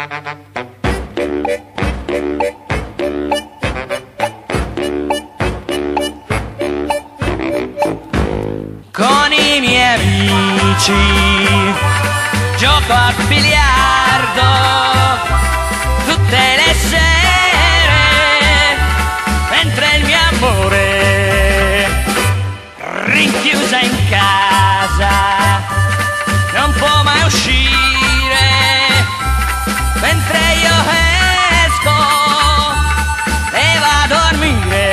Con i miei amici gioco a biliardo tutte le sere, mentre il mio amore, rinchiusa in casa, non può mai uscire, mentre io esco e vado a dormire.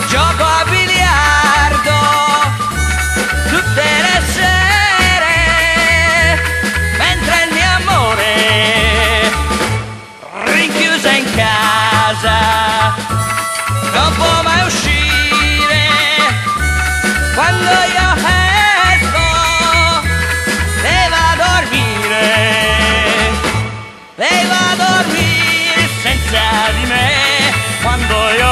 Gioco a biliardo tutte le sere, mentre il mio amore, rinchiusa in casa, non può mai uscire. Quando io esco lei va a dormire, lei va a dormire senza di me. Quando io